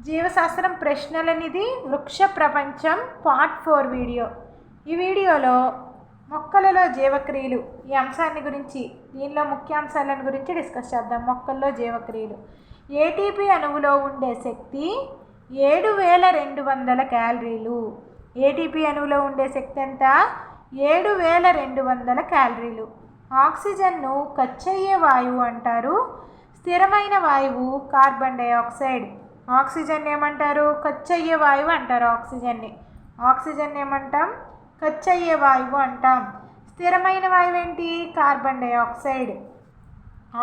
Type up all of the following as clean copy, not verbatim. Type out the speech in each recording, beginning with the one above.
జీవశాస్త్రం ప్రశ్నల నిధి వృక్ష ప్రపంచం పార్ట్ 4 వీడియో. ఈ వీడియోలో మొక్కలలో జీవక్రియలు ఈ అంశాన్ని గురించి, దీనిలో ముఖ్యాంశాలను గురించి డిస్కస్ చేద్దాం. మొక్కల్లో జీవక్రియలు. ఏటీపీ అణువులో ఉండే శక్తి 7200 క్యాలరీలు. ఏటీపీ అణువులో ఉండే శక్తి ఎంత? 7200 క్యాలరీలు. ఆక్సిజన్ను ఖర్చయ్యే వాయువు అంటారు. స్థిరమైన వాయువు కార్బన్ డైఆక్సైడ్. ఆక్సిజన్ ఏమంటారు? ఖర్చయ్యే వాయువు అంటారు. ఆక్సిజన్ ఏమంటాం? ఖర్చయ్యే వాయువు అంటాం. స్థిరమైన వాయువు ఏంటి? Carbon dioxide.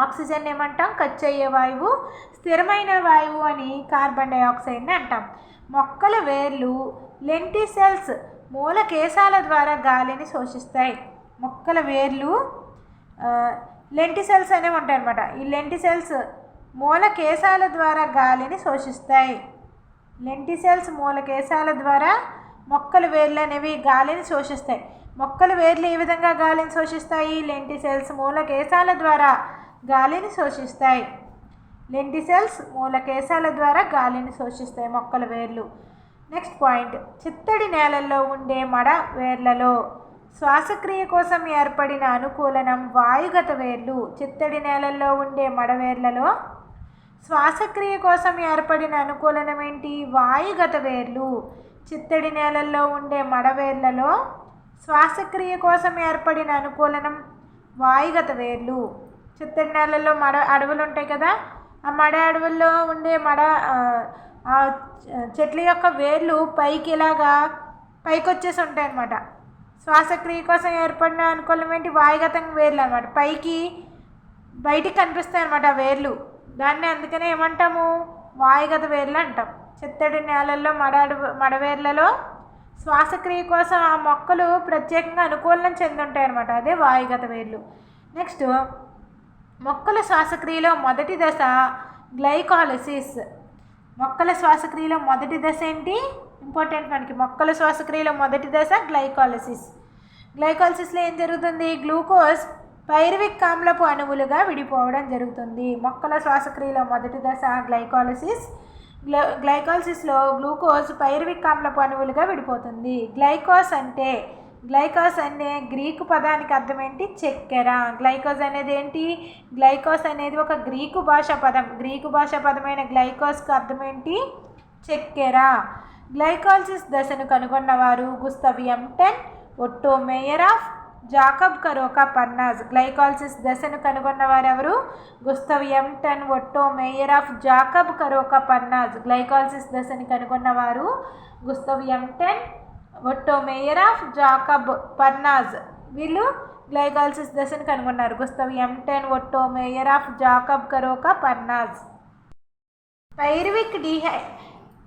ఆక్సిజన్ ఏమంటాం? ఖర్చయ్యే వాయువు. స్థిరమైన వాయువు అని కార్బన్ డైఆక్సైడ్ని అంటాం. మొక్కల వేర్లు లెంటిసెల్స్ మూలకేశాల ద్వారా గాలిని శోషిస్తాయి. మొక్కల వేర్లు లెంటిసెల్స్ అనేవి ఉంటాయి అన్నమాట. ఈ లెంటిసెల్స్ మూలకేశాల ద్వారా గాలిని శోషిస్తాయి. లెంటిసెల్స్ మూలకేశాల ద్వారా మొక్కల వేర్లు అనేవి గాలిని శోషిస్తాయి. మొక్కల వేర్లు ఏ విధంగా గాలిని శోషిస్తాయి? లెంటిసెల్స్ మూలకేశాల ద్వారా గాలిని శోషిస్తాయి. లెంటిసెల్స్ మూలకేశాల ద్వారా గాలిని శోషిస్తాయి మొక్కల వేర్లు. నెక్స్ట్ పాయింట్, చిత్తడి నేలల్లో ఉండే మడ వేర్లలో శ్వాసక్రియ కోసం ఏర్పడిన అనుకూలనం వాయుగత వేర్లు. చిత్తడి నేలల్లో ఉండే మడవేర్లలో శ్వాసక్రియ కోసం ఏర్పడిన అనుకూలనం ఏంటి? వాయుగత వేర్లు. చిత్తడి నేలల్లో ఉండే మడవేర్లలో శ్వాసక్రియ కోసం ఏర్పడిన అనుకూలనం వాయుగత వేర్లు. చిత్తడి నేలల్లో అడవులు ఉంటాయి కదా, ఆ మడ అడవుల్లో ఉండే చెట్ల యొక్క వేర్లు పైకి వచ్చేసి ఉంటాయి అన్నమాట. శ్వాసక్రియ కోసం ఏర్పడిన అనుకూలం ఏంటి? వాయుగతం వేర్లు అనమాట. బయటికి కనిపిస్తాయి అన్నమాట ఆ వేర్లు. దాన్ని అందుకనే ఏమంటాము? వాయుగత వేర్లు అంటాం. చిత్తడి నేలల్లో మడవేర్లలో శ్వాసక్రియ కోసం ఆ మొక్కలు ప్రత్యేకంగా అనుకూలం చెంది ఉంటాయి అన్నమాట. అదే వాయుగత వేర్లు. నెక్స్ట్, మొక్కల శ్వాసక్రియలో మొదటి దశ గ్లైకాలిసిస్. మొక్కల శ్వాసక్రియలో మొదటి దశ ఏంటి? ఇంపార్టెంట్ మనకి. మొక్కల శ్వాసక్రియలో మొదటి దశ గ్లైకాలిసిస్. గ్లైకాలిసిస్లో ఏం జరుగుతుంది? గ్లూకోజ్ పైరువిక్ ఆమ్లపు అణువులుగా విడిపోవడం జరుగుతుంది. మొక్కల శ్వాసక్రియలో మొదటి దశ గ్లైకాలిసిస్. గ్లైకాలిసిస్లో గ్లూకోజ్ పైరువిక్ ఆమ్లపు అణువులుగా విడిపోతుంది. గ్లైకోస్ అనే గ్రీకు పదానికి అర్థం ఏంటి? చక్కెర. గ్లైకోజ్ అనేది ఏంటి? గ్లైకోస్ అనేది ఒక గ్రీకు భాషా పదం. గ్రీకు భాషా పదమైన గ్లైకోస్కి అర్థం ఏంటి? చక్కెర. గ్లైకాలిసిస్ దశను కనుగొన్నవారు Gustav Embden, Otto Meyerhof, Jacob Karol Parnas. Glycolysis దశను కనుగొన్నవారు ఎవరు? Gustav Embden, Otto Meyerhof, Jacob Karol Parnas. Glycolysis దశను కనుగొన్నవారు Gustav Embden, Otto Meyerhof, Jacob Parnaz. వీళ్ళు గ్లైకాలిసిస్ దశను కనుగొన్నారు. Gustav Embden, Otto Meyerhof, Jacob Karol Parnas.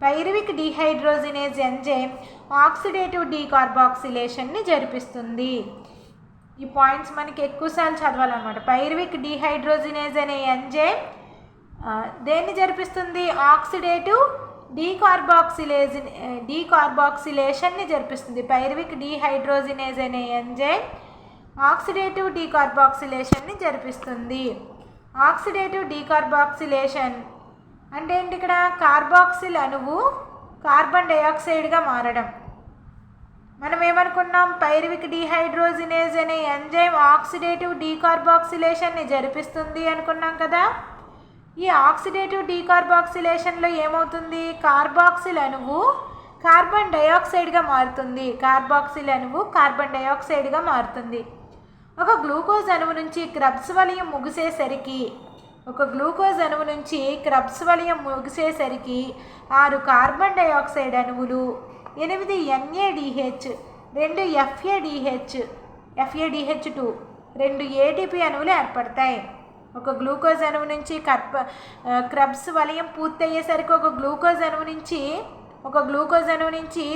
Pyruvic dehydrogenase enzyme oxidative డీకార్బాక్సిలేషన్ని జరిపిస్తుంది. ఈ పాయింట్స్ మనకి ఎక్కువసార్లు చదవాలన్నమాట. పైరువిక్ డీహైడ్రోజినేజ్ అనే ఎంజైమ్ దేన్ని జరిపిస్తుంది? ఆక్సిడేటివ్ డీకార్బాక్సిలేషన్ని జరిపిస్తుంది. పైరువిక్ డీహైడ్రోజినేజ్ అనే ఎంజైమ్ ఆక్సిడేటివ్ డీకార్బాక్సిలేషన్ని జరిపిస్తుంది. ఆక్సిడేటివ్ డీకార్బాక్సిలేషన్ అంటే ఏంటి? ఇక్కడ కార్బాక్సిల్ అణువు కార్బన్ డైఆక్సైడ్గా మారడం. మనం ఏమనుకున్నాం? పైరువిక్ డీహైడ్రోజినేజ్ అనే ఎంజైమ్ ఆక్సిడేటివ్ డీకార్బాక్సిలేషన్ని జరిపిస్తుంది అనుకున్నాం కదా. ఈ ఆక్సిడేటివ్ డీకార్బాక్సిలేషన్లో ఏమవుతుంది? కార్బాక్సిల్ అణువు కార్బన్ డైఆక్సైడ్గా మారుతుంది. ఒక గ్లూకోజ్ అణువు నుంచి క్రబ్స్ వలయం ముగిసేసరికి 6 కార్బన్ డైఆక్సైడ్ అణువులు, 8 NADH, 2 FADH2, 2 ATP అణువులు ఏర్పడతాయి. ఒక గ్లూకోజ్ అణువు నుంచి క్రబ్స్ వలయం పూర్తయ్యేసరికి ఒక గ్లూకోజ్ అణువు నుంచి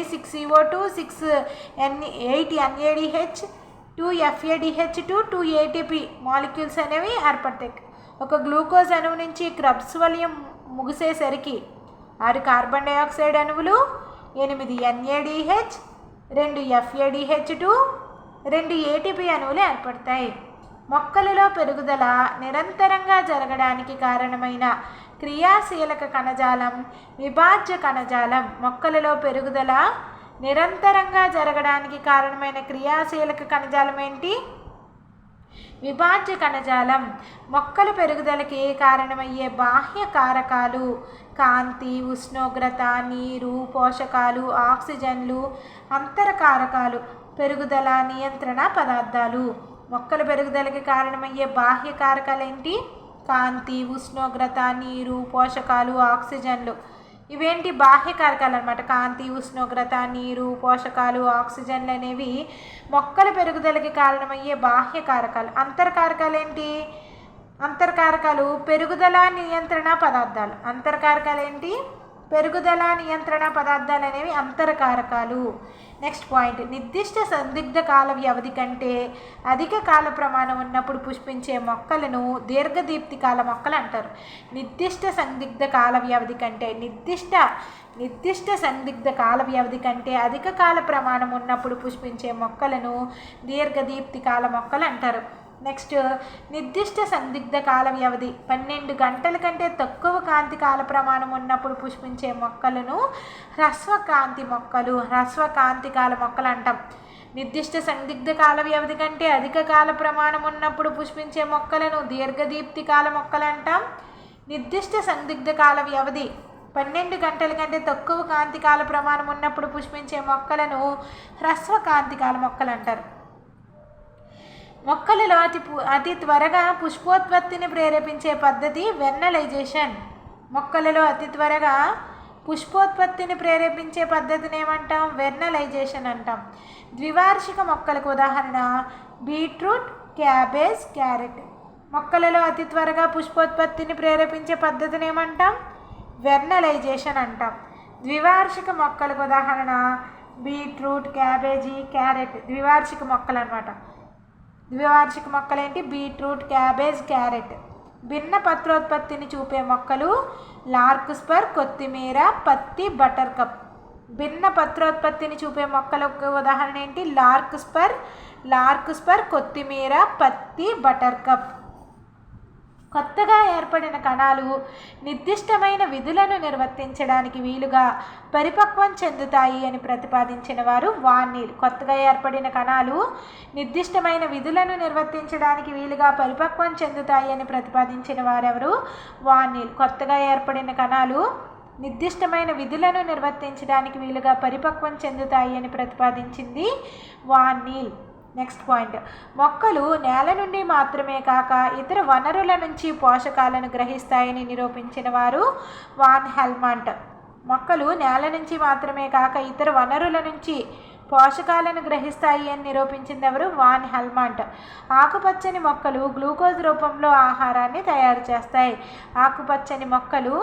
6 CO2, 8 NADH, 2 FADH2, 2 ATP molecules అనేవి ఏర్పడతాయి. ఒక గ్లూకోజ్ అణువు నుంచి క్రబ్స్ వలయం ముగిసేసరికి 6 కార్బన్ డైఆక్సైడ్ అణువులు, 8 NADH, 2 FADH2, 2 ATP అణువులు ఏర్పడతాయి. మొక్కలలో పెరుగుదల నిరంతరంగా జరగడానికి కారణమైన క్రియాశీలక కణజాలం, విభాజ్య కణజాలం. మొక్కలలో పెరుగుదల నిరంతరంగా జరగడానికి కారణమైన క్రియాశీలక కణజాలం ఏంటి? విభాజ్య కణజాలం. మొక్కల పెరుగుదలకి కారణమయ్యే బాహ్య కారకాలు కాంతి, ఉష్ణోగ్రత, నీరు, పోషకాలు, ఆక్సిజన్లు. అంతర కారకాలు పెరుగుదల నియంత్రణ పదార్థాలు. మొక్కల పెరుగుదలకి కారణమయ్యే బాహ్య కారకాలు ఏంటి? కాంతి, ఉష్ణోగ్రత, నీరు, పోషకాలు, ఆక్సిజన్లు. ఇవేంటి? బాహ్య కారకాలు అన్నమాట. కాంతి, ఉష్ణోగ్రత, నీరు, పోషకాలు, ఆక్సిజన్లు అనేవి మొక్కల పెరుగుదలకి కారణమయ్యే బాహ్య కారకాలు. అంతర్కారకాలు ఏంటి? అంతర్కారకాలు పెరుగుదల నియంత్రణ పదార్థాలు. అంతర్కారకాలు ఏంటి? పెరుగుదల నియంత్రణ పదార్థాలు అనేవి అంతర్కారకాలు. నెక్స్ట్ పాయింట్, నిర్దిష్ట సందిగ్ధ కాల వ్యవధి కంటే అధిక కాల ప్రమాణం ఉన్నప్పుడు పుష్పించే మొక్కలను దీర్ఘదీప్తికాల మొక్కలు అంటారు. నిర్దిష్ట సందిగ్ధ కాల వ్యవధి కంటే నిర్దిష్ట సందిగ్ధ కాల వ్యవధి కంటే అధిక కాల ప్రమాణం ఉన్నప్పుడు పుష్పించే మొక్కలను దీర్ఘదీప్తికాల మొక్కలు అంటారు. నెక్స్ట్, నిర్దిష్ట సందిగ్ధ కాల వ్యవధి 12 గంటల కంటే తక్కువ కాంతి కాల ప్రమాణం ఉన్నప్పుడు పుష్పించే మొక్కలను హ్రస్వకాంతి కాల మొక్కలు అంటాం. నిర్దిష్ట సందిగ్ధ కాల వ్యవధి కంటే అధిక కాల ప్రమాణం ఉన్నప్పుడు పుష్పించే మొక్కలను దీర్ఘదీప్తికాల మొక్కలు అంటాం. నిర్దిష్ట సందిగ్ధ కాల వ్యవధి 12 గంటల కంటే తక్కువ కాంతి కాల ప్రమాణం ఉన్నప్పుడు పుష్పించే మొక్కలను హ్రస్వకాంతికాల మొక్కలు అంటారు. మొక్కలలో అతి త్వరగా పుష్పోత్పత్తిని ప్రేరేపించే పద్ధతి వెర్నలైజేషన్. మొక్కలలో అతి త్వరగా పుష్పోత్పత్తిని ప్రేరేపించే పద్ధతిని ఏమంటాం? వెర్నలైజేషన్ అంటాం. ద్వివార్షిక మొక్కలకు ఉదాహరణ బీట్రూట్, క్యాబేజ్, క్యారెట్. మొక్కలలో అతి త్వరగా పుష్పోత్పత్తిని ప్రేరేపించే పద్ధతిని ఏమంటాం? వెర్నలైజేషన్ అంటాం. ద్వివార్షిక మొక్కలకు ఉదాహరణ బీట్రూట్, క్యాబేజీ, క్యారెట్. ద్వివార్షిక మొక్కలు అన్నమాట. ద్వివార్షిక మొక్కలేంటి? Beetroot, cabbage, carrot. భిన్న పత్రోత్పత్తిని చూపే మొక్కలు లార్క్స్పర్, కొత్తిమీర, పత్తి, బటర్కప్. భిన్న పత్రోత్పత్తిని చూపే మొక్కలకు ఉదాహరణ ఏంటి? లార్క్స్పర్, కొత్తిమీర, పత్తి, బటర్కప్. కొత్తగా ఏర్పడిన కణాలు నిర్దిష్టమైన విధులను నిర్వర్తించడానికి వీలుగా పరిపక్వం చెందుతాయి అని ప్రతిపాదించిన వారు వాన్ నీల్. కొత్తగా ఏర్పడిన కణాలు నిర్దిష్టమైన విధులను నిర్వర్తించడానికి వీలుగా పరిపక్వం చెందుతాయి అని ప్రతిపాదించిన వారెవరు? వాన్ నీల్. కొత్తగా ఏర్పడిన కణాలు నిర్దిష్టమైన విధులను నిర్వర్తించడానికి వీలుగా పరిపక్వం చెందుతాయి అని ప్రతిపాదించింది వాన్ నీల్. నెక్స్ట్ పాయింట్, మొక్కలు నేల నుండి మాత్రమే కాక ఇతర వనరుల నుంచి పోషకాలను గ్రహిస్తాయని నిరూపించిన వారు వాన్ హెల్మాంట్. మొక్కలు నేల నుంచి మాత్రమే కాక ఇతర వనరుల నుంచి పోషకాలను గ్రహిస్తాయి అని నిరూపించింది ఎవరు? Van Helmont. ఆకుపచ్చని మొక్కలు గ్లూకోజ్ రూపంలో ఆహారాన్ని తయారు చేస్తాయి. ఆకుపచ్చని మొక్కలు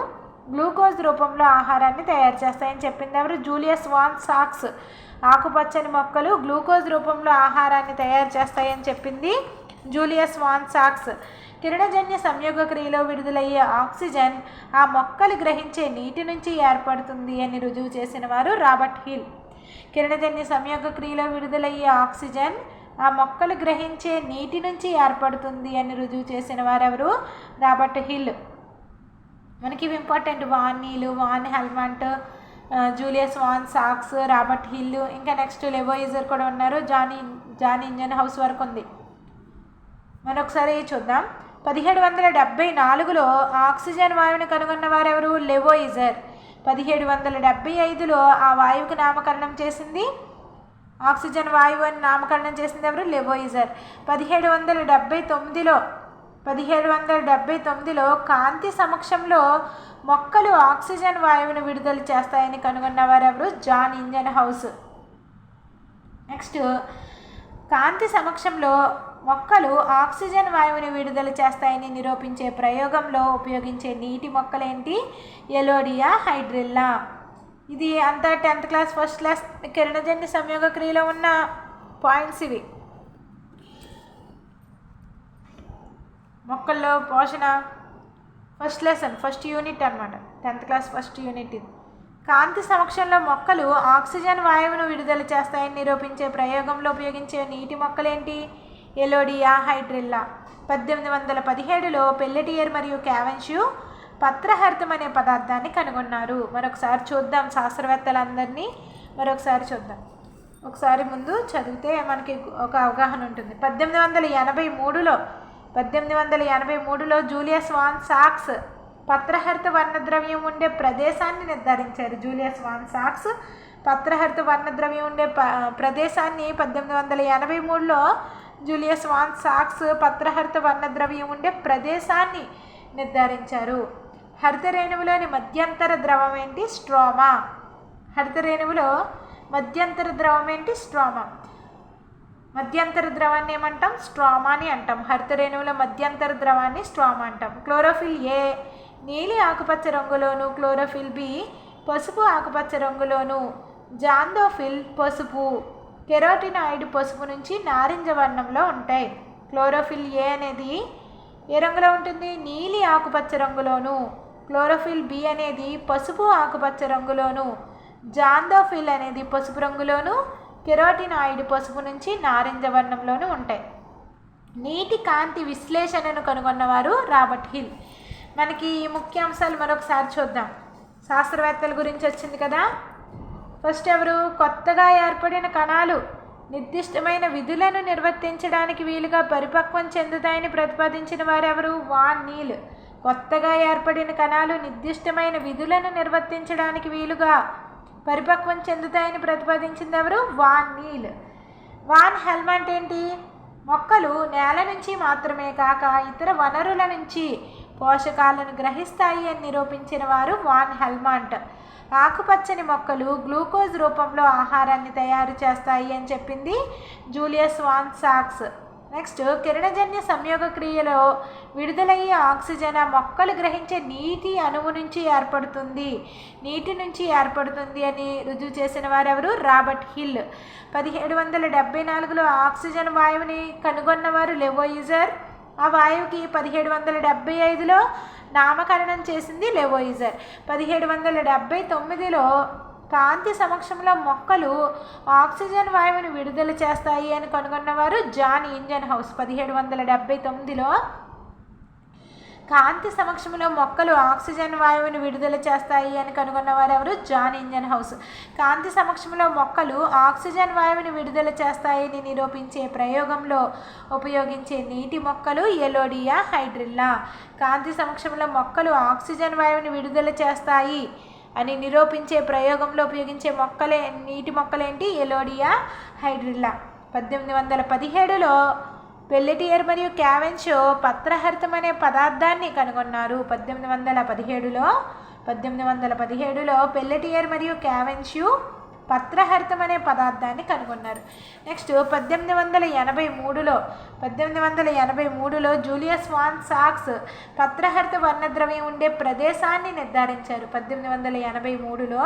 గ్లూకోజ్ రూపంలో ఆహారాన్ని తయారు చేస్తాయని చెప్పింది ఎవరు? జూలియస్ వాన్ సాక్స్. ఆకుపచ్చని మొక్కలు గ్లూకోజ్ రూపంలో ఆహారాన్ని తయారు చేస్తాయని చెప్పింది జూలియస్ వాన్ సాక్స్. కిరణజన్య సంయోగ క్రియలో విడుదలయ్యే ఆక్సిజన్ ఆ మొక్కలు గ్రహించే నీటి నుంచి ఏర్పడుతుంది అని రుజువు చేసిన వారు రాబర్ట్ హిల్. కిరణజన్య సంయోగ క్రియలో విడుదలయ్యే ఆక్సిజన్ ఆ మొక్కలు గ్రహించే నీటి నుంచి ఏర్పడుతుంది అని రుజువు చేసిన వారెవరు? Robert Hill. మనకి ఇవి important. Van Niel, van Helmont, Julius von సాక్స్, రాబర్ట్ హిల్, ఇంకా నెక్స్ట్ లెవోయిజర్ కూడా ఉన్నారు. జాన్ ఇంజన్ హౌస్ వరకు ఉంది. మరొకసారి చూద్దాం. 1774లో ఆక్సిజన్ వాయువుని కనుగొన్న వారెవరు? లెవోయిజర్. 1775లో ఆ వాయువుకి నామకరణం చేసింది, ఆక్సిజన్ వాయువు అని నామకరణం చేసింది ఎవరు? లెవోయిజర్. 1779లో కాంతి సమక్షంలో మొక్కలు ఆక్సిజన్ వాయువును విడుదల చేస్తాయని కనుగొన్నవారు ఎవరు? Jan Ingenhousz. నెక్స్ట్, కాంతి సమక్షంలో మొక్కలు ఆక్సిజన్ వాయువుని విడుదల చేస్తాయని నిరూపించే ప్రయోగంలో ఉపయోగించే నీటి మొక్కలేంటి? Elodea hydrilla. ఇది అంతా 10th క్లాస్ ఫస్ట్ క్లాస్ కిరణజన్య సంయోగ క్రియలో ఉన్న పాయింట్స్ ఇవి. మొక్కల్లో పోషణ ఫస్ట్ లెసన్, ఫస్ట్ యూనిట్ అనమాట. 10th క్లాస్ ఫస్ట్ యూనిట్ ఇది. కాంతి సమక్షంలో మొక్కలు ఆక్సిజన్ వాయువును విడుదల చేస్తాయని నిరూపించే ప్రయోగంలో ఉపయోగించే నీటి మొక్కలేంటి? Elodea hydrilla. 1817లో పెల్లెటియర్ మరియు క్యావెన్షు పత్రహరితం అనే పదార్థాన్ని కనుగొన్నారు. మరొకసారి చూద్దాం, శాస్త్రవేత్తలందరినీ మరొకసారి చూద్దాం. ఒకసారి ముందు చదివితే మనకి ఒక అవగాహన ఉంటుంది. 1883లో జూలియస్ వాన్ సాక్స్ పత్రహరిత వర్ణద్రవ్యం ఉండే ప్రదేశాన్ని నిర్ధారించారు. జూలియస్ వాన్ సాక్స్ పత్రహరిత వర్ణద్రవ్యం ఉండే ప్రదేశాన్ని 1883లో జూలియస్ వాన్ సాక్స్ పత్రహరిత వర్ణద్రవ్యం ఉండే ప్రదేశాన్ని నిర్ధారించారు. హరిత రేణువులోని మధ్యంతర ద్రవం ఏంటి? స్ట్రోమా. హరిత రేణువులో మధ్యంతర ద్రవం ఏంటి? స్ట్రోమా. మధ్యంతర ద్రవాన్ని ఏమంటాం? స్ట్రోమా అని అంటాం. హరిత రేణువుల మధ్యంతర ద్రవాన్ని స్ట్రోమా అంటాం. క్లోరోఫిల్ ఏ నీలి ఆకుపచ్చ రంగులోను, క్లోరోఫిల్ బి పసుపు ఆకుపచ్చ రంగులోను, జాందోఫిల్ పసుపు, కెరోటినాయిడ్ పసుపు నుంచి నారింజ వర్ణంలో ఉంటాయి. క్లోరోఫిల్ ఏ అనేది ఏ రంగులో ఉంటుంది? నీలి ఆకుపచ్చ రంగులోను. క్లోరోఫిల్ బి అనేది పసుపు ఆకుపచ్చ రంగులోను, జాందోఫిల్ అనేది పసుపు రంగులోను, కెరోటినాయిడ్ పసుపు నుంచి నారింజ వర్ణంలోనూ ఉంటాయి. నీటి కాంతి విశ్లేషణను కనుగొన్నవారు రాబర్ట్ హిల్. మనకి ఈ ముఖ్యాంశాలు మరొకసారి చూద్దాం. శాస్త్రవేత్తల గురించి వచ్చింది కదా. ఫస్ట్ ఎవరు? కొత్తగా ఏర్పడిన కణాలు నిర్దిష్టమైన విధులను నిర్వర్తించడానికి వీలుగా పరిపక్వం చెందుతాయని ప్రతిపాదించిన వారెవరు? వాన్ నీల్. కొత్తగా ఏర్పడిన కణాలు నిర్దిష్టమైన విధులను నిర్వర్తించడానికి వీలుగా పరిపక్వం చెందుతాయని ప్రతిపాదించింది ఎవరు? Van Niel. వాన్ హెల్మంట్ ఏంటి? మొక్కలు నేల నుంచి మాత్రమే కాక ఇతర వనరుల నుంచి పోషకాలను గ్రహిస్తాయి అని నిరూపించిన వారు వాన్ హెల్మంట్. ఆకుపచ్చని మొక్కలు గ్లూకోజ్ రూపంలో ఆహారాన్ని తయారు చేస్తాయి అని చెప్పింది జూలియస్ వాన్ సాక్స్. నెక్స్ట్, కిరణజన్య సంయోగ క్రియలో విడుదలయ్యే ఆక్సిజన్ ఆ మొక్కలు గ్రహించే నీటి అణువు నుంచి ఏర్పడుతుంది, నీటి నుంచి ఏర్పడుతుంది అని రుజువు చేసిన వారెవరు? Robert hill. 1774లో ఆక్సిజన్ వాయువుని కనుగొన్నవారు లెవోయిజర్. ఆ వాయువుకి 1775లో నామకరణం చేసింది లెవోయిజర్. 1779లో కాంతి సమక్షంలో మొక్కలు ఆక్సిజన్ వాయువుని విడుదల చేస్తాయి అని కనుగొన్నవారు జాన్ ఇంజన్ హౌస్. 1779లో కాంతి సమక్షంలో మొక్కలు ఆక్సిజన్ వాయువుని విడుదల చేస్తాయి అని కనుగొన్నవారు ఎవరు? Jan engine house. కాంతి సమక్షంలో మొక్కలు ఆక్సిజన్ వాయువుని విడుదల చేస్తాయని నిరూపించే ప్రయోగంలో ఉపయోగించే నీటి మొక్కలు ఎలోడియా హైడ్రిల్లా. కాంతి సమక్షంలో మొక్కలు ఆక్సిజన్ వాయువుని విడుదల చేస్తాయి అని నిరూపించే ప్రయోగంలో ఉపయోగించే నీటి మొక్కలేంటి? Elodea hydrilla. 1817లో పెల్లెటియర్ మరియు క్యావెన్షో పత్రహరితం అనే పదార్థాన్ని కనుగొన్నారు. 1817లో పెల్లెటియర్ మరియు క్యావెన్షో పత్రహరితం అనే పదార్థాన్ని కనుగొన్నారు. నెక్స్ట్ 1883లో జూలియస్ వాన్ సాక్స్ పత్రహరిత వర్ణద్రవ్యం ఉండే ప్రదేశాన్ని నిర్ధారించారు. 1883లో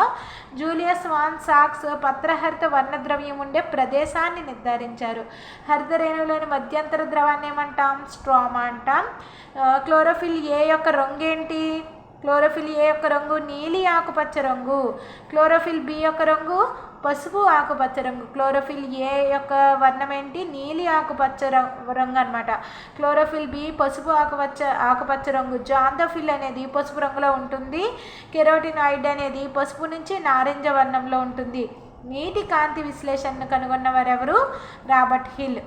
జూలియస్ వాన్ సాక్స్ పత్రహరిత వర్ణద్రవ్యం ఉండే ప్రదేశాన్ని నిర్ధారించారు. హరిత రేణువులోని మధ్యంతర ద్రవాన్ని ఏమంటాం? స్ట్రోమా అంటాం. క్లోరోఫిల్ ఏ యొక్క రంగు ఏంటి? క్లోరోఫిల్ ఏ యొక్క రంగు నీలి ఆకుపచ్చ రంగు. క్లోరోఫిల్ బి యొక్క రంగు పసుపు ఆకుపచ్చ రంగు. క్లోరోఫిల్ ఏ యొక్క వర్ణం ఏంటి? నీలి ఆకుపచ్చ రంగు అనమాట. క్లోరోఫిల్ బి పసుపు ఆకుపచ్చ రంగు. జాందోఫిల్ అనేది పసుపు రంగులో ఉంటుంది. కెరోటినాయిడ్ అనేది పసుపు నుంచి నారింజ వర్ణంలో ఉంటుంది. నీటి కాంతి విశ్లేషణను కనుగొన్నవారెవరు? Robert hill.